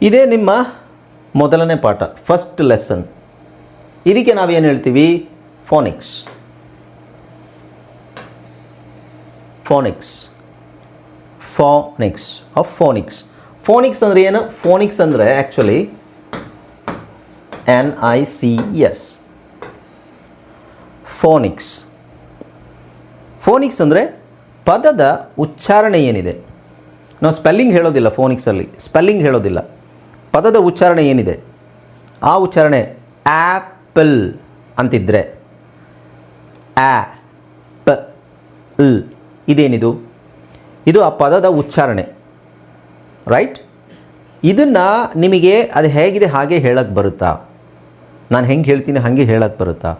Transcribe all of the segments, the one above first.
ಇದೇ ನಿಮ್ಮ ಮೊದಲನೇ ಪಾಠ, ಫಸ್ಟ್ ಲೆಸನ್. ಇದಕ್ಕೆ ನಾವೇನು ಹೇಳ್ತೀವಿ? Phonics. Phonics phonics of phonics. Phonics ಅಂದರೆ ಏನು? ಫೋನಿಕ್ಸ್ ಅಂದರೆ ಆ್ಯಕ್ಚುಲಿ NICS. ಫೋನಿಕ್ಸ್. ಫೋನಿಕ್ಸ್ ಅಂದರೆ ಪದದ ಉಚ್ಚಾರಣೆ ಏನಿದೆ. ನಾವು ಸ್ಪೆಲ್ಲಿಂಗ್ ಹೇಳೋದಿಲ್ಲ ಫೋನಿಕ್ಸಲ್ಲಿ, ಸ್ಪೆಲ್ಲಿಂಗ್ ಹೇಳೋದಿಲ್ಲ. ಪದದ ಉಚ್ಚಾರಣೆ ಏನಿದೆ ಆ ಉಚ್ಚಾರಣೆ ಆ್ಯಪಲ್ ಅಂತಿದ್ದರೆ ಲ್ ಇದೇನಿದು? ಇದು ಆ ಪದದ ಉಚ್ಚಾರಣೆ, ರೈಟ್? ಇದನ್ನು ನಿಮಗೆ ಅದು ಹೇಗಿದೆ ಹಾಗೆ ಹೇಳಕ್ಕೆ ಬರುತ್ತಾ? ನಾನು ಹೆಂಗೆ ಹೇಳ್ತೀನಿ ಹಾಗೆ ಹೇಳಕ್ಕೆ ಬರುತ್ತಾ?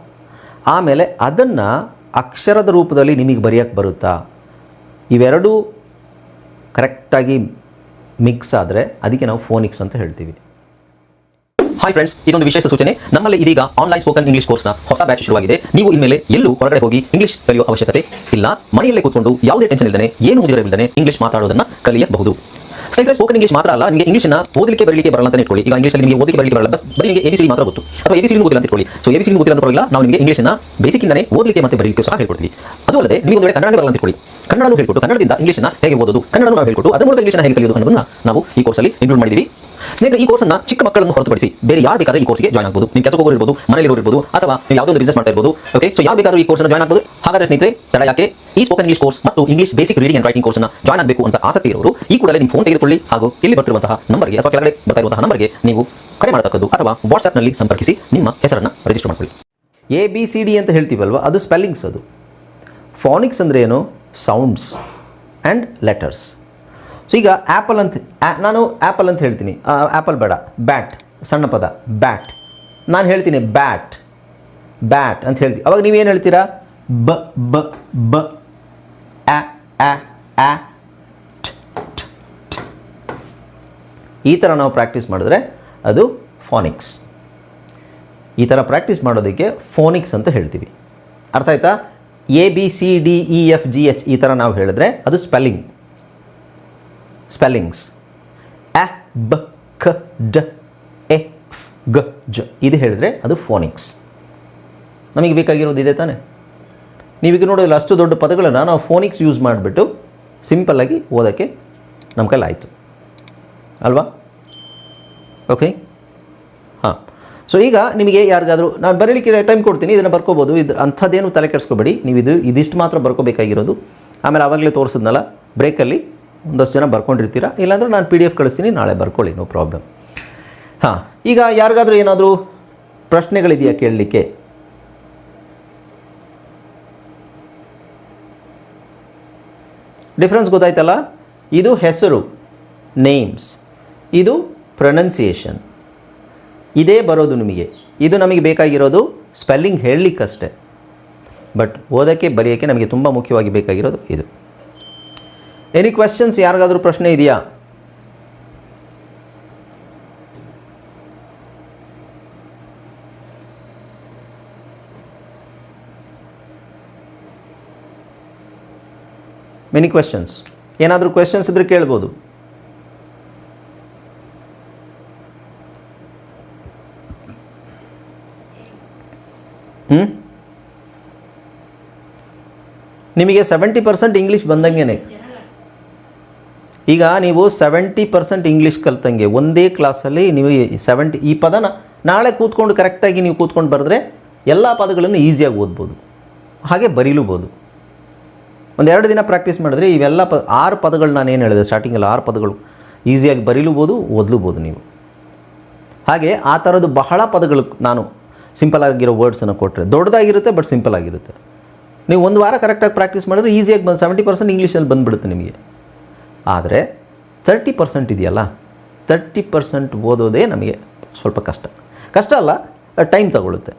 ಆಮೇಲೆ ಅದನ್ನು ಅಕ್ಷರದ ರೂಪದಲ್ಲಿ ನಿಮಗೆ ಬರೆಯೋಕ್ಕೆ ಬರುತ್ತಾ? ಇವೆರಡೂ ಕರೆಕ್ಟಾಗಿ ಮಿಕ್ಸ್ ಆದರೆ ಅದಕ್ಕೆ ನಾವು ಫೋನಿಕ್ಸ್ ಅಂತ ಹೇಳ್ತೀವಿ. ಹಾಯ್ ಫ್ರೆಂಡ್ಸ್, ಇದೊಂದು ವಿಶೇಷ ಸೂಚನೆ. ನಮ್ಮಲ್ಲಿ ಇದೀಗ ಆನ್ಲೈನ್ ಸ್ಪೋಕನ್ ಇಂಗ್ಲಿಷ್ ಕೋರ್ಸ್ನ ಹೊಸ ಬ್ಯಾಚ್ ಶುರುವಾಗಿದೆ. ನೀವು ಇನ್ಮೇಲೆ ಎಲ್ಲೂ ಹೊರಗಡೆ ಹೋಗಿ ಇಂಗ್ಲಿಷ್ ಕಲಿಯುವ ಅವಶ್ಯಕತೆ ಇಲ್ಲ. ಮನೆಯಲ್ಲೇ ಕೂತ್ಕೊಂಡು ಯಾವುದೇ ಟೆನ್ಷನ್ ಇಲ್ಲದೆ, ಏನು ಮುಗಿದಿರವಿಲ್ಲದೆ ಇಂಗ್ಲಿಷ್ ಮಾತಾಡೋದನ್ನು ಕಲಿಯಬಹುದು. ಸ್ನೇಹಿತರೆ, ಸ್ಪೋಕನ್ ಇಂಗ್ಲಿಷ್ ಮಾತ್ರ ಅಲ್ಲ, ನಿಮಗೆ ಇಂಗ್ಲಿಷ್ನ ಓದಲಿಕ್ಕೆ ಬರಲಿಕ್ಕೆ ಬರಲ್ಲ ಅಂತ ಇಟ್ಕೊಳ್ಳಿ. ಈಗ ಇಂಗ್ಲಿಷಲ್ಲಿ ನಿಮಗೆ ಓದಲಿಕ್ಕೆ ಬರಲಿಕ್ಕೆ ಬರಲ್ಲ, ಬರೀ ನಿಮಗೆ ABCD ಮಾತ್ರ ಗೊತ್ತು, ಅಥವಾ ABCD ಗೊತ್ತಿಲ್ಲ ಅಂತ ಇಟ್ಕೊಳ್ಳಿ. ಸೊ ABCD ಗೊತ್ತಿಲ್ಲ ಅಂತ ಪರವಾಗಿಲ್ಲ, ನಾವು ನಿಮಗೆ ಇಂಗ್ಲಿಷ್ನ ಬೇಸಿಕ್ಕಿಂದನೇ ಓದಲಿಕ್ಕೆ ಮತ್ತು ಬರಲಿಕ್ಕೆ ಸಹ ಹೇಳ್ಕೊಡ್ತೀವಿ. ಅದು ಅಲ್ಲದೆ ನೀವು ಒಂದು ವೇಳೆ ಕನ್ನಡ ಬರಲ್ಲ ಅಂತ ಇಟ್ಕೊಳ್ಳಿ, ಕನ್ನಡನೂ ಹೇಳ್ಕೊಟ್ಟು ಕನ್ನಡದಿಂದ ಇಂಗ್ಲಿಷ್ನ ಹೇಗೆ ಓದೋದು, ಕನ್ನಡನೂ ನಾವು ಹೇಳ್ಕೊಟ್ಟು ಅದರ ಮೂಲಕ ಇಂಗ್ಲಿಷ್ನ ಹೇಗೆ ಕಲಿಯೋದು ಅನ್ನೋದನ್ನು ನಾವು ಈ ಕೋರ್ಸಲ್ಲಿ ಇನ್ಕ್ಲೂಡ್ ಮಾಡಿದ್ದೀವಿ. ಸ್ನೇಹಿತರೆ, ಈ ಕೋರ್ಸನ್ನು ಚಿಕ್ಕ ಮಕ್ಕಳನ್ನು ಹೊರತುಪಡಿಸಿ ಬೇರೆ ಯಾರು ಬೇಕಾದ್ರೆ ಈ ಕೋರ್ಸ್ಗೆ ಜಾಯ್ನ್ ಆಗಬಹುದು. ನೀವು ಕೆಲಸಕ್ಕೆ ಹೋಗಿರ್ಬೋದು, ಮನೆಯಲ್ಲಿ ಇರ್ಬೋದು, ಅಥವಾ ನೀವು ಯಾವುದೋ ಒಂದು ಬಿಸ್ನೆಸ್ ಮಾಡ್ತಾ ಇರ್ಬೋದು. ಓಕೆ, ಸೊ ಯಾರು ಬೇಕಾದ್ರೂ ಈ ಕೋರ್ಸ್ನ ಜಾಯ್ನ್ ಆಗಬಹುದು. ಹಾಗಾದ್ರೆ ಸ್ನೇಹಿತರೆ, ತಡ ಯಾಕೆ? ಈ ಸ್ಪೋಕನ್ ಇಂಗ್ಲಿಷ್ ಕೋರ್ಸ್ ಮತ್ತು English basic reading and writing ಕೋರ್ಸ್ನ ಜಾಯ್ನ್ ಆಗಬೇಕು ಅಂತ ಆಸಕ್ತಿ ಇರೋರು ಈ ಕೂಡಲೇ ನಿಮ್ಮ ಫೋನ್ ತೆಗೆದುಕೊಳ್ಳಿ ಹಾಗೂ ಇಲ್ಲಿ ಬರ್ತಿರುವಂತಹ ನಂಬರ್ಗೆ ಅಥವಾ ಕೆಳಗಡೆ ಬರ್ತಾ ಇರುವಂತಹ ನಂಬರ್ಗೆ ನೀವು ಕರೆ ಮಾಡತಕ್ಕದ್ದು ಅಥವಾ ವಾಟ್ಸ್ಆ್ಯಪ್ನಲ್ಲಿ ಸಂಪರ್ಕಿಸಿ ನಿಮ್ಮ ಹೆಸರನ್ನು ರಿಜಿಸ್ಟರ್ ಮಾಡ್ಕೊಳ್ಳಿ. ABCD ಅಂತ ಹೇಳ್ತೀವಲ್ವ, ಅದು ಸ್ಪೆಲ್ಲಿಂಗ್ಸ್. ಅದು ಫೋನಿಕ್ಸ್ ಅಂದರೆ ಏನು? Sounds and letters. ಸೊ ಈಗ ಆ್ಯಪಲ್ ಅಂತ ನಾನು ಆ್ಯಪಲ್ ಅಂತ ಹೇಳ್ತೀನಿ, ಆ್ಯಪಲ್ ಬೇಡ, ಬ್ಯಾಟ್ ಸಣ್ಣ ಪದ, ಬ್ಯಾಟ್. ನಾನು ಹೇಳ್ತೀನಿ ಬ್ಯಾಟ್ ಬ್ಯಾಟ್ ಅಂತ ಹೇಳ್ತೀನಿ. ಅವಾಗ ನೀವೇನು ಹೇಳ್ತೀರಾ? ಬ ಬ ಬ ಆ ಆ ಆ ಟ್ ಟ್ ಟ್. ಈ ಥರ ನಾವು ಪ್ರಾಕ್ಟೀಸ್ ಮಾಡಿದ್ರೆ ಅದು ಫೋನಿಕ್ಸ್. ಈ ಥರ ಪ್ರಾಕ್ಟೀಸ್ ಮಾಡೋದಕ್ಕೆ ಫೋನಿಕ್ಸ್ ಅಂತ ಹೇಳ್ತೀವಿ. ಅರ್ಥ ಆಯ್ತಾ? ABCDEFGH ಈ ಥರ ನಾವು ಹೇಳಿದ್ರೆ ಅದು spelling, spellings. A B K D E F G J ಇದು ಹೇಳಿದ್ರೆ ಅದು ಫೋನಿಕ್ಸ್. ನಮಗೆ ಬೇಕಾಗಿರೋದು ಇದೆ ತಾನೆ? ನೀವೀಗ ನೋಡೋದಿಲ್ಲ, ಅಷ್ಟು ದೊಡ್ಡ ಪದಗಳನ್ನು ನಾವು ಫೋನಿಕ್ಸ್ ಯೂಸ್ ಮಾಡಿಬಿಟ್ಟು ಸಿಂಪಲ್ಲಾಗಿ ಓದೋಕ್ಕೆ ನಮ್ಮ ಕೈಲಿ ಆಯಿತು ಅಲ್ವಾ? ಓಕೆ, ಹಾಂ. ಸೊ ಈಗ ನಿಮಗೆ ಯಾರಿಗಾದರೂ ನಾನು ಬರೀಲಿಕ್ಕೆ ಟೈಮ್ ಕೊಡ್ತೀನಿ, ಇದನ್ನು ಬರ್ಕೋಬೋದು. ಇದು ಅಂಥದ್ದೇನು ತಲೆ ಕೆಡಿಸ್ಕೋಬೇಡಿ. ನೀವು ಇದಿಷ್ಟು ಮಾತ್ರ ಬರ್ಕೋಬೇಕಾಗಿರೋದು. ಆಮೇಲೆ ಆವಾಗಲೇ ತೋರಿಸಿದ್ನಲ್ಲ ಬ್ರೇಕಲ್ಲಿ ಒಂದಷ್ಟು ಜನ ಬರ್ಕೊಂಡಿರ್ತೀರಾ. ಇಲ್ಲಾಂದರೆ ನಾನು PDF ಕಳಿಸ್ತೀನಿ, ನಾಳೆ ಬರ್ಕೊಳ್ಳಿ, ನೋ ಪ್ರಾಬ್ಲಮ್. ಹಾಂ, ಈಗ ಯಾರಿಗಾದರೂ ಏನಾದರೂ ಪ್ರಶ್ನೆಗಳಿದೆಯಾ ಕೇಳಲಿಕ್ಕೆ? ಡಿಫ್ರೆನ್ಸ್ ಗೊತ್ತಾಯ್ತಲ್ಲ? ಇದು ಹೆಸರು, ನೇಮ್ಸ್. ಇದು ಪ್ರೊನೌನ್ಸಿಯೇಷನ್. ಇದೇ ಬರೋದು ನಿಮಗೆ. ಇದು ನಮಗೆ ಬೇಕಾಗಿರೋದು ಸ್ಪೆಲ್ಲಿಂಗ್ ಹೇಳಲಿಕ್ಕಷ್ಟೇ, ಬಟ್ ಓದೋಕ್ಕೆ ಬರೆಯೋಕ್ಕೆ ನಮಗೆ ತುಂಬ ಮುಖ್ಯವಾಗಿ ಬೇಕಾಗಿರೋದು ಇದು. Any questions? ಯಾರಿಗಾದರೂ ಪ್ರಶ್ನೆ ಇದೆಯಾ? Many questions? ಏನಾದರೂ ಕ್ವೆಶ್ಚನ್ಸ್ ಇದ್ದರೆ ಕೇಳ್ಬೋದು. ನಿಮಗೆ 70% ಇಂಗ್ಲೀಷ್ ಬಂದಂಗೆ. ಈಗ ನೀವು 70% ಇಂಗ್ಲೀಷ್ ಕಲ್ತಂಗೆ ಒಂದೇ ಕ್ಲಾಸಲ್ಲಿ ನೀವು 70 ಈ ಪದನ ನಾಳೆ ಕೂತ್ಕೊಂಡು ಕರೆಕ್ಟಾಗಿ ನೀವು ಕೂತ್ಕೊಂಡು ಬರೆದ್ರೆ ಎಲ್ಲ ಪದಗಳನ್ನು ಈಸಿಯಾಗಿ ಓದ್ಬೋದು, ಹಾಗೆ ಬರೀಲೂಬೋದು. ಒಂದು 2 ದಿನ ಪ್ರಾಕ್ಟೀಸ್ ಮಾಡಿದ್ರೆ ಇವೆಲ್ಲ 6 ಪದಗಳು ನಾನು ಏನು ಹೇಳಿದೆ ಸ್ಟಾರ್ಟಿಂಗಲ್ಲಿ, 6 ಪದಗಳು ಈಸಿಯಾಗಿ ಬರೀಲೂಬೋದು, ಓದಲೂಬೋದು ನೀವು. ಹಾಗೆ ಆ ಥರದ್ದು ಬಹಳ ಪದಗಳು ನಾನು ಸಿಂಪಲ್ ಆಗಿರೋ ವರ್ಡ್ಸನ್ನು ಕೊಟ್ಟರೆ ದೊಡ್ಡದಾಗಿರುತ್ತೆ, ಬಟ್ ಸಿಂಪಲ್ ಆಗಿರುತ್ತೆ. ನೀವು ಒಂದು ವಾರ ಕರೆಕ್ಟಾಗಿ ಪ್ರಾಕ್ಟೀಸ್ ಮಾಡಿದ್ರೆ ಈಸಿಯಾಗಿ 70% ಇಂಗ್ಲೀಷಲ್ಲಿ ಬಂದುಬಿಡುತ್ತೆ ನಿಮಗೆ. ಆದರೆ 30% ಇದೆಯಲ್ಲ, 30% ಓದೋದೇ ನಮಗೆ ಸ್ವಲ್ಪ ಕಷ್ಟ ಅಲ್ಲ, ಟೈಮ್ ತಗೊಳ್ಳುತ್ತೆ.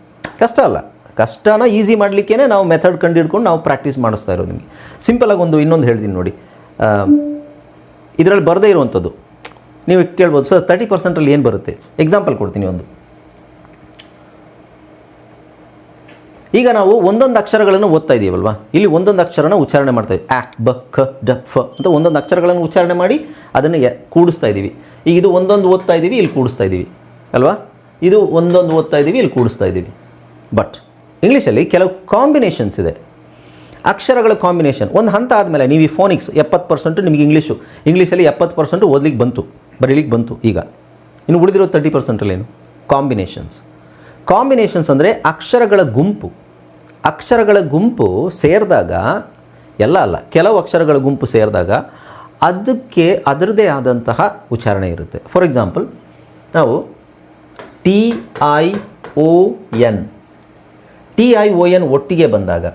ಕಷ್ಟನ ಈಸಿ ಮಾಡಲಿಕ್ಕೇ ನಾವು ಮೆಥಡ್ ಕಂಡು ಹಿಡ್ಕೊಂಡು ನಾವು ಪ್ರಾಕ್ಟೀಸ್ ಮಾಡಿಸ್ತಾ ಇರೋದು. ನಿಮಗೆ ಸಿಂಪಲಾಗಿ ಇನ್ನೊಂದು ಹೇಳ್ತೀನಿ ನೋಡಿ. ಇದರಲ್ಲಿ ಬರದೇ ಇರುವಂಥದ್ದು ನೀವು ಕೇಳ್ಬೋದು, ಸರ್ 30%ಅಲ್ಲಿ ಏನು ಬರುತ್ತೆ? ಎಕ್ಸಾಂಪಲ್ ಕೊಡ್ತೀನಿ ಒಂದು. ಈಗ ನಾವು ಒಂದೊಂದು ಅಕ್ಷರಗಳನ್ನು ಓದ್ತಾ ಇದ್ದೀವಲ್ವಾ, ಇಲ್ಲಿ ಒಂದೊಂದು ಅಕ್ಷರನ ಉಚ್ಚಾರಣೆ ಮಾಡ್ತಾ ಇದ್ದೀವಿ. A B K D F ಅಂತ ಒಂದೊಂದು ಅಕ್ಷರಗಳನ್ನು ಉಚ್ಚಾರಣೆ ಮಾಡಿ ಅದನ್ನು ಕೂಡಿಸ್ತಾ ಇದ್ದೀವಿ. ಈಗ ಇದು ಒಂದೊಂದು ಓದ್ತಾ ಇದ್ದೀವಿ, ಇಲ್ಲಿ ಕೂಡಿಸ್ತಾ ಇದ್ದೀವಿ ಅಲ್ವಾ, ಇದು ಒಂದೊಂದು ಓದ್ತಾ ಇದ್ದೀವಿ, ಇಲ್ಲಿ ಕೂಡಿಸ್ತಾ ಇದ್ದೀವಿ. ಬಟ್ ಇಂಗ್ಲೀಷಲ್ಲಿ ಕೆಲವು ಕಾಂಬಿನೇಷನ್ಸ್ ಇದೆ, ಅಕ್ಷರಗಳ ಕಾಂಬಿನೇಷನ್. ಒಂದು ಹಂತ ಆದಮೇಲೆ ನೀವು ಈ ಫೋನಿಕ್ಸ್ 70% ನಿಮಗೆ ಇಂಗ್ಲೀಷಲ್ಲಿ 70% ಓದ್ಲಿಕ್ಕೆ ಬಂತು, ಬರೀಲಿಕ್ಕೆ ಬಂತು. ಈಗ ಇನ್ನು ಉಳಿದಿರೋ 30%ಏನು ಕಾಂಬಿನೇಷನ್ಸ್ ಅಂದರೆ ಅಕ್ಷರಗಳ ಗುಂಪು ಸೇರಿದಾಗ, ಕೆಲವು ಅಕ್ಷರಗಳ ಗುಂಪು ಸೇರಿದಾಗ ಅದಕ್ಕೆ ಅದರದೇ ಆದಂತಹ ಉಚ್ಚಾರಣೆ ಇರುತ್ತೆ. ಫಾರ್ ಎಕ್ಸಾಂಪಲ್, ನಾವು TION ಒಟ್ಟಿಗೆ ಬಂದಾಗ,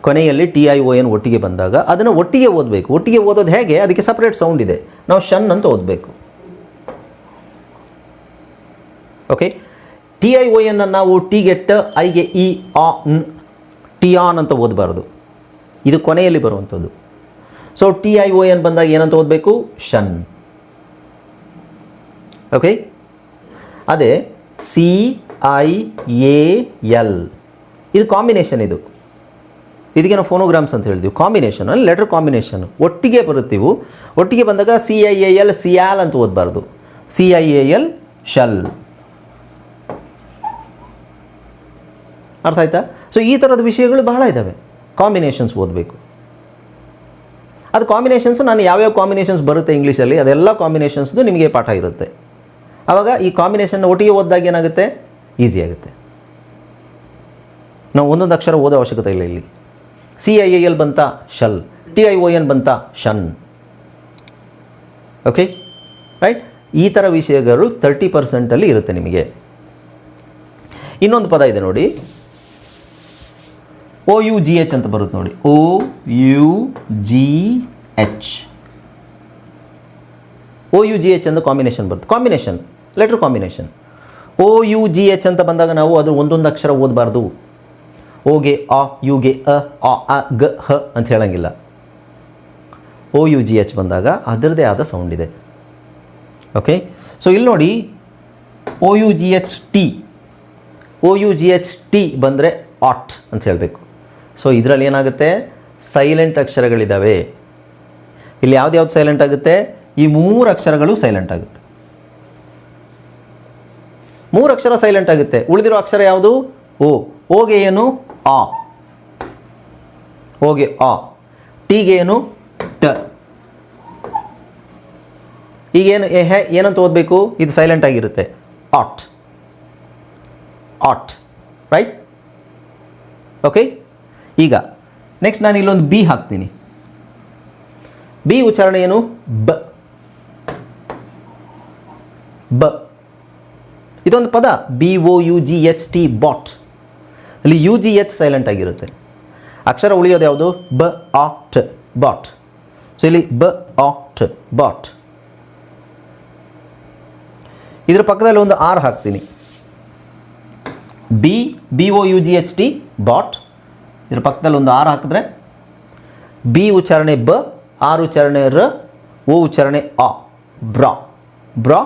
ಕೊನೆಯಲ್ಲಿ TION ಒಟ್ಟಿಗೆ ಬಂದಾಗ ಅದನ್ನು ಒಟ್ಟಿಗೆ ಓದಬೇಕು. ಒಟ್ಟಿಗೆ ಓದೋದು ಹೇಗೆ? ಅದಕ್ಕೆ ಸಪ್ರೇಟ್ ಸೌಂಡ್ ಇದೆ, ನಾವು ಶನ್ ಅಂತ ಓದಬೇಕು. ಓಕೆ, TION ನಾವು ಟಿಗೆ ಟ, ಐಗೆ ಇ, ಆ ನ್, ಟಿಯಾನ್ ಅಂತ ಓದಬಾರ್ದು, ಇದು ಕೊನೆಯಲ್ಲಿ ಬರುವಂಥದ್ದು. ಸೊ TION ಬಂದಾಗ ಏನಂತ ಓದಬೇಕು? ಶನ್. ಓಕೆ, ಅದೇ CIAL ಇದು ಕಾಂಬಿನೇಷನ್. ಇದಕ್ಕೆ ನಾವು ಫೋನೋಗ್ರಾಮ್ಸ್ ಅಂತ ಹೇಳಿದ್ವಿ. ಕಾಂಬಿನೇಷನ್ ಅಲ್ಲಿ ಲೆಟರ್ ಕಾಂಬಿನೇಷನ್ ಒಟ್ಟಿಗೆ ಬರುತ್ತೀವು. ಒಟ್ಟಿಗೆ ಬಂದಾಗ CIAL ಸಿಯಾಲ್ ಅಂತ ಓದಬಾರ್ದು, CIAL ಶಲ್. ಅರ್ಥ ಆಯ್ತಾ? ಸೊ ಈ ಥರದ ವಿಷಯಗಳು ಬಹಳ ಇದ್ದಾವೆ, ಕಾಂಬಿನೇಷನ್ಸ್ ಓದಬೇಕು. ಅದು ಕಾಂಬಿನೇಷನ್ಸು ನಾನು ಯಾವ್ಯಾವ ಕಾಂಬಿನೇಷನ್ಸ್ ಬರುತ್ತೆ ಇಂಗ್ಲೀಷಲ್ಲಿ ಅದೆಲ್ಲ ಕಾಂಬಿನೇಷನ್ಸ್ದು ನಿಮಗೆ ಪಾಠ ಇರುತ್ತೆ. ಆವಾಗ ಈ ಕಾಂಬಿನೇಷನ್ನ ಒಟ್ಟಿಗೆ ಓದಿದಾಗ ಏನಾಗುತ್ತೆ? ಈಸಿ ಆಗುತ್ತೆ. ನಾವು ಒಂದೊಂದು ಅಕ್ಷರ ಓದೋ ಅವಶ್ಯಕತೆ ಇಲ್ಲ. ಇಲ್ಲಿ CIAL ಬಂತ ಶಲ್, TION ಬಂತ ಶನ್. Okay right. ಈ ಥರ ವಿಷಯಗಳು 30% ಇರುತ್ತೆ ನಿಮಗೆ. ಇನ್ನೊಂದು ಪದ ಇದೆ ನೋಡಿ, OUGH ಅಂತ ಬರುತ್ತೆ ನೋಡಿ, OUGH ಅಂತ ಕಾಂಬಿನೇಷನ್ ಬರುತ್ತೆ. Combination letter combination. OUGH ಅಂತ ಬಂದಾಗ ನಾವು ಅದು ಒಂದೊಂದು ಅಕ್ಷರ ಓದಬಾರ್ದು. ಓಗೆ ಆ, ಯುಗೆ ಅ, ಆ ಗ ಹ ಅಂತ ಹೇಳಂಗಿಲ್ಲ. OUGH ಬಂದಾಗ ಅದರದೇ ಆದ ಸೌಂಡ್ ಇದೆ. ಓಕೆ, ಸೊ ಇಲ್ಲಿ ನೋಡಿ OUGH T ಬಂದರೆ ಆಟ್ ಅಂತ ಹೇಳಬೇಕು. ಸೊ ಇದರಲ್ಲಿ ಏನಾಗುತ್ತೆ? ಸೈಲೆಂಟ್ ಅಕ್ಷರಗಳಿದ್ದಾವೆ. ಇಲ್ಲಿ ಯಾವ್ದು ಸೈಲೆಂಟ್ ಆಗುತ್ತೆ? ಈ 3 ಅಕ್ಷರಗಳು ಸೈಲೆಂಟ್ ಆಗುತ್ತೆ. 3 ಅಕ್ಷರ ಸೈಲೆಂಟ್ ಆಗುತ್ತೆ. ಉಳಿದಿರೋ ಅಕ್ಷರ ಯಾವುದು? ಓಗೆ ಏನು? ಆ. ಓಗೆ ಆ. ಟಿಗೆ ಏನು? ಟ. ಈಗೇನು ಏನಂತ ಓದಬೇಕು? ಇದು ಸೈಲೆಂಟ್ ಆಗಿರುತ್ತೆ, ಆಟ್. ರೈಟ್. ಓಕೆ, ಈಗ ನೆಕ್ಸ್ಟ್ ನಾನು ಇಲ್ಲೊಂದು ಬಿ ಹಾಕ್ತೀನಿ. ಬಿ ಉಚ್ಚಾರಣೆ ಏನು? ಬ. ಇದೊಂದು ಪದ BOUGHT, ಬಾಟ್. ಅಲ್ಲಿ UGH ಸೈಲೆಂಟ್ ಆಗಿರುತ್ತೆ. ಅಕ್ಷರ ಉಳಿಯೋದು ಯಾವುದು? ಬ ಆ ಟ್, ಬಾಟ್. ಸೊ ಇಲ್ಲಿ ಬ ಆ ಟ್, ಬಾಟ್. ಇದರ ಪಕ್ಕದಲ್ಲಿ ಒಂದು ಆರ್ ಹಾಕ್ತೀನಿ. BOUGHT, bought. ಇದರ ಪಕ್ಕದಲ್ಲಿ ಒಂದು ಆರ್ ಹಾಕಿದ್ರೆ ಬಿ ಉಚ್ಚಾರಣೆ ಬ, ಆರ್ ಉಚ್ಚಾರಣೆ ರ, ಓ ಉಚ್ಚಾರಣೆ ಆ, ಬ್ರಾ.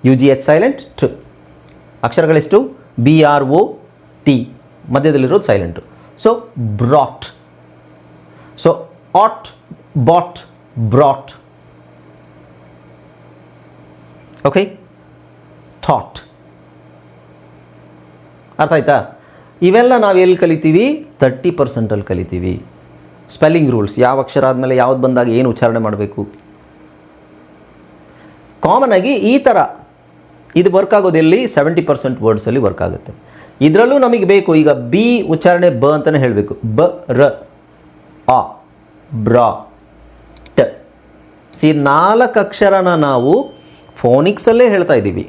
UGH ಸೈಲೆಂಟ್, ಟ್. ಅಕ್ಷರಗಳೆಷ್ಟು? BROT, ಮಧ್ಯದಲ್ಲಿರೋದು silent. So brought. So ought, bought, brought. Okay, thought. ಅರ್ಥ ಆಯ್ತಾ? ಇವೆಲ್ಲ ನಾವು ಎಲ್ಲಿ ಕಲಿತೀವಿ? 30% ಕಲಿತೀವಿ. ಸ್ಪೆಲ್ಲಿಂಗ್ ರೂಲ್ಸ್, ಯಾವ ಅಕ್ಷರ ಆದಮೇಲೆ ಯಾವ್ದು ಬಂದಾಗ ಏನು ಉಚ್ಚಾರಣೆ ಮಾಡಬೇಕು. ಕಾಮನ್ ಆಗಿ ಈ ಥರ ಇದು ವರ್ಕ್ ಆಗೋದೆಲ್ಲಿ? 70% ವರ್ಡ್ಸಲ್ಲಿ ವರ್ಕ್ ಆಗುತ್ತೆ. ಇದರಲ್ಲೂ ನಮಗೆ ಬೇಕು. ಈಗ ಬಿ ಉಚ್ಚಾರಣೆ ಬ ಅಂತಲೇ ಹೇಳಬೇಕು. ಬ ರ ಆ, ಬ್ರಾ ಟ. 4 ಅಕ್ಷರನ ನಾವು ಫೋನಿಕ್ಸಲ್ಲೇ ಹೇಳ್ತಾ ಇದ್ದೀವಿ.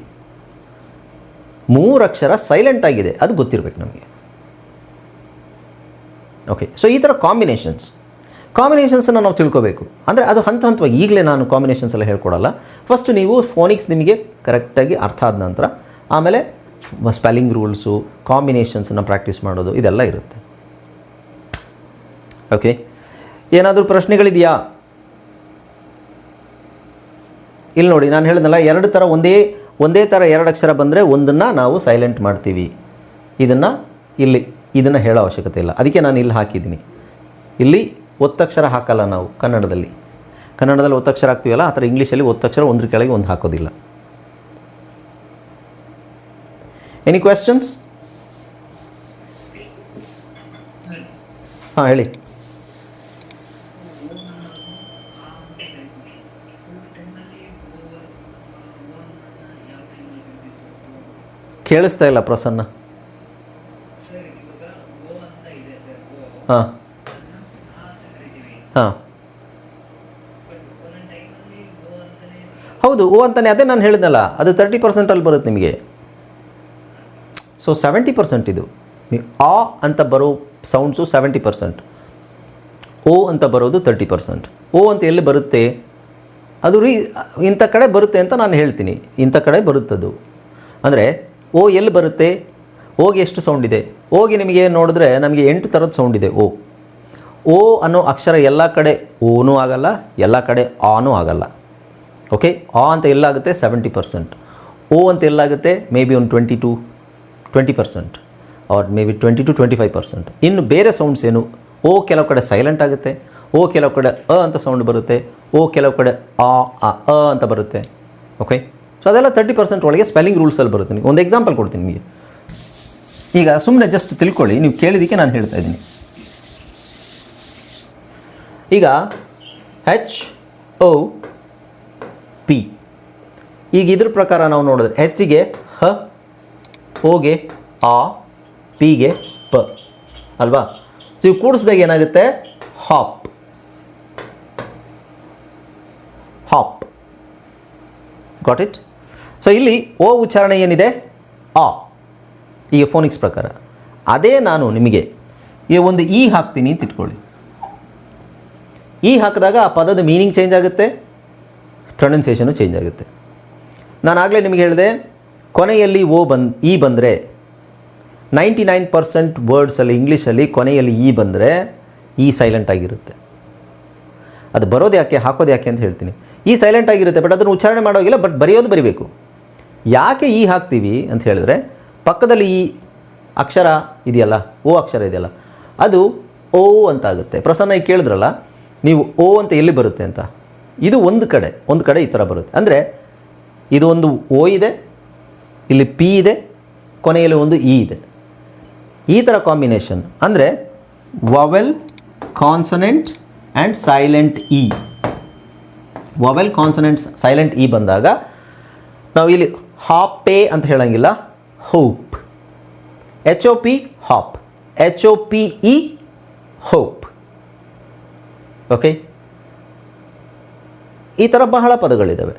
3 ಅಕ್ಷರ ಸೈಲೆಂಟ್ ಆಗಿದೆ, ಅದು ಗೊತ್ತಿರಬೇಕು ನಮಗೆ. ಓಕೆ, ಸೊ ಈ ಥರ ಕಾಂಬಿನೇಷನ್ಸನ್ನು ನಾವು ತಿಳ್ಕೋಬೇಕು. ಅಂದರೆ ಅದು ಹಂತವಾಗಿ, ಈಗಲೇ ನಾನು ಕಾಂಬಿನೇಷನ್ಸ್ ಎಲ್ಲ ಹೇಳ್ಕೊಡಲ್ಲ. ಫಸ್ಟ್ ನೀವು ಫೋನಿಕ್ಸ್ ನಿಮಗೆ ಕರೆಕ್ಟಾಗಿ ಅರ್ಥ ಆದ ನಂತರ ಆಮೇಲೆ ಸ್ಪೆಲ್ಲಿಂಗ್ ರೂಲ್ಸು, ಕಾಂಬಿನೇಷನ್ಸನ್ನು ಪ್ರಾಕ್ಟೀಸ್ ಮಾಡೋದು, ಇದೆಲ್ಲ ಇರುತ್ತೆ. ಓಕೆ, ಏನಾದರೂ ಪ್ರಶ್ನೆಗಳಿದೆಯಾ? ಇಲ್ಲಿ ನೋಡಿ, ನಾನು ಹೇಳಿದ್ನಲ್ಲ 2 ಥರ, ಒಂದೇ ಥರ 2 ಅಕ್ಷರ ಬಂದರೆ ಒಂದನ್ನು ನಾವು ಸೈಲೆಂಟ್ ಮಾಡ್ತೀವಿ. ಇದನ್ನು ಹೇಳೋ ಅವಶ್ಯಕತೆ ಇಲ್ಲ. ಅದಕ್ಕೆ ನಾನು ಇಲ್ಲಿ ಹಾಕಿದ್ದೀನಿ. ಇಲ್ಲಿ ಒತ್ತಕ್ಷರ ಹಾಕಲ್ಲ ನಾವು ಕನ್ನಡದಲ್ಲಿ. ಕನ್ನಡದಲ್ಲಿ ಒತ್ತಕ್ಷರ ಹಾಕ್ತೀವಲ್ಲ ಆ ಥರ ಇಂಗ್ಲೀಷಲ್ಲಿ ಒತ್ತಕ್ಷರ ಒಂದ್ರ ಕೆಳಗೆ ಒಂದು ಹಾಕೋದಿಲ್ಲ. Any questions? ಹಾಂ ಹೇಳಿ. ಕೇಳಿಸ್ತಾ ಇಲ್ಲ ಪ್ರಸನ್ನ. ಹಾಂ ಹಾಂ ಹೌದು, ಓ ಅಂತಾನೆ. ಅದೇ ನಾನು ಹೇಳಿದ್ನಲ್ಲ, ಅದು 30% ಬರುತ್ತೆ ನಿಮಗೆ. ಸೊ 70% ಇದು. ನೀವು ಆ ಅಂತ ಬರೋ ಸೌಂಡ್ಸು 70%, ಓ ಅಂತ ಬರೋದು 30%. ಓ ಅಂತ ಎಲ್ಲಿ ಬರುತ್ತೆ ಅದು ಇಂಥ ಕಡೆ ಬರುತ್ತೆ ಅಂತ ನಾನು ಹೇಳ್ತೀನಿ. ಇಂಥ ಕಡೆ ಬರುತ್ತದು ಅಂದರೆ ಓ ಎಲ್ಲಿ ಬರುತ್ತೆ, ಓಗೆ ಎಷ್ಟು ಸೌಂಡ್ ಇದೆ? ಓಗೆ ನಿಮಗೆ ನೋಡಿದ್ರೆ ನಮಗೆ 8 ಥರದ ಸೌಂಡ್ ಇದೆ. ಓ ಅನ್ನೋ ಅಕ್ಷರ ಎಲ್ಲ ಕಡೆ ಓನೂ ಆಗಲ್ಲ, ಎಲ್ಲ ಕಡೆ ಆನೂ ಆಗಲ್ಲ. ಓಕೆ, ಆ ಅಂತ ಎಲ್ಲಾಗುತ್ತೆ 70%, ಓ ಅಂತ ಎಲ್ಲಾಗುತ್ತೆ ಮೇ ಬಿ ಒಂದು 20% ಆರ್ ಮೇ ಬಿ 20 to 25%. ಇನ್ನು ಬೇರೆ ಸೌಂಡ್ಸ್ ಏನು, ಓ ಕೆಲವು ಕಡೆ ಸೈಲೆಂಟ್ ಆಗುತ್ತೆ, ಓ ಕೆಲವು ಕಡೆ ಅಂತ ಸೌಂಡ್ ಬರುತ್ತೆ, ಓ ಕೆಲವು ಕಡೆ ಅಂತ ಬರುತ್ತೆ. ಓಕೆ, ಸೊ ಅದೆಲ್ಲ 30% ಒಳಗೆ ಸ್ಪೆಲ್ಲಿಂಗ್ ರೂಲ್ಸಲ್ಲಿ ಬರುತ್ತೆ. ಒಂದು ಎಕ್ಸಾಂಪಲ್ ಕೊಡ್ತೀನಿ ನಿಮಗೆ. ಈಗ ಸುಮ್ಮನೆ ಜಸ್ಟ್ ತಿಳ್ಕೊಳ್ಳಿ, ನೀವು ಕೇಳಿದ್ದಕ್ಕೆ ನಾನು ಹೇಳ್ತಾ ಇದ್ದೀನಿ. ಈಗ HOP, ಈಗ ಇದ್ರ ಪ್ರಕಾರ ನಾವು ನೋಡಿದ್ರೆ ಹೆಚ್ಚಿಗೆ ಹ, ಓಗೆ ಆ, ಪಿಗೆ ಪ ಅಲ್ವಾ? ಸೊ ಇವು ಕೂಡಿಸಿದಾಗ ಏನಾಗುತ್ತೆ? ಹಾಪ್. ಹಾಪ್, ಗಾಟ್ ಇಟ್? ಸೊ ಇಲ್ಲಿ ಓ ಉಚ್ಚಾರಣೆ ಏನಿದೆ? ಆ. ಈಗ ಫೋನಿಕ್ಸ್ ಪ್ರಕಾರ ಅದೇ ನಾನು ನಿಮಗೆ ಈ ಒಂದು ಇ ಹಾಕ್ತೀನಿ ಅಂತ ಇಟ್ಕೊಳ್ಳಿ. ಇ ಹಾಕಿದಾಗ ಆ ಪದದ ಮೀನಿಂಗ್ ಚೇಂಜ್ ಆಗುತ್ತೆ, ಪ್ರೊನೌನ್ಸಿಯೇಷನು ಚೇಂಜ್ ಆಗುತ್ತೆ. ನಾನು ಆಗಲೇ ನಿಮಗೆ ಹೇಳಿದೆ, ಕೊನೆಯಲ್ಲಿ ಇ ಬಂದರೆ 99% ವರ್ಡ್ಸಲ್ಲಿ ಇಂಗ್ಲೀಷಲ್ಲಿ ಕೊನೆಯಲ್ಲಿ ಇ ಬಂದರೆ ಇ ಸೈಲೆಂಟ್ ಆಗಿರುತ್ತೆ. ಅದು ಬರೋದು ಯಾಕೆ, ಹಾಕೋದು ಯಾಕೆ ಅಂತ ಹೇಳ್ತೀನಿ. ಈ ಸೈಲೆಂಟ್ ಆಗಿರುತ್ತೆ, ಬಟ್ ಅದನ್ನು ಉಚ್ಚಾರಣೆ ಮಾಡೋಗಿಲ್ಲ, ಬಟ್ ಬರೆಯೋದು ಬರಿಬೇಕು. ಯಾಕೆ ಇ ಹಾಕ್ತೀವಿ ಅಂತ ಹೇಳಿದ್ರೆ, ಪಕ್ಕದಲ್ಲಿ ಈ ಅಕ್ಷರ ಇದೆಯಲ್ಲ, ಓ ಅಕ್ಷರ ಇದೆಯಲ್ಲ, ಅದು ಓ ಅಂತ ಆಗುತ್ತೆ. ಪ್ರಸನ್ನ ಈಗ ಕೇಳಿದ್ರಲ್ಲ ನೀವು, ಓ ಅಂತ ಎಲ್ಲಿ ಬರುತ್ತೆ ಅಂತ. ಇದು ಒಂದು ಕಡೆ ಈ ಥರ ಬರುತ್ತೆ. ಅಂದರೆ ಇದು ಒಂದು ಓ ಇದೆ, ಇಲ್ಲಿ ಪಿ ಇದೆ, ಕೊನೆಯಲ್ಲಿ ಒಂದು ಇ ಇದೆ. ಈ ಥರ ಕಾಂಬಿನೇಷನ್ ಅಂದರೆ vowel, consonant and silent E. Vowel, consonant, silent E ಬಂದಾಗ ನಾವು ಇಲ್ಲಿ ಹಾಪೆ ಅಂತ ಹೇಳಂಗಿಲ್ಲ, hope. HOP hop, HOPE hope. Okay, ಈ ಥರ ಬಹಳ ಪದಗಳಿದ್ದಾವೆ.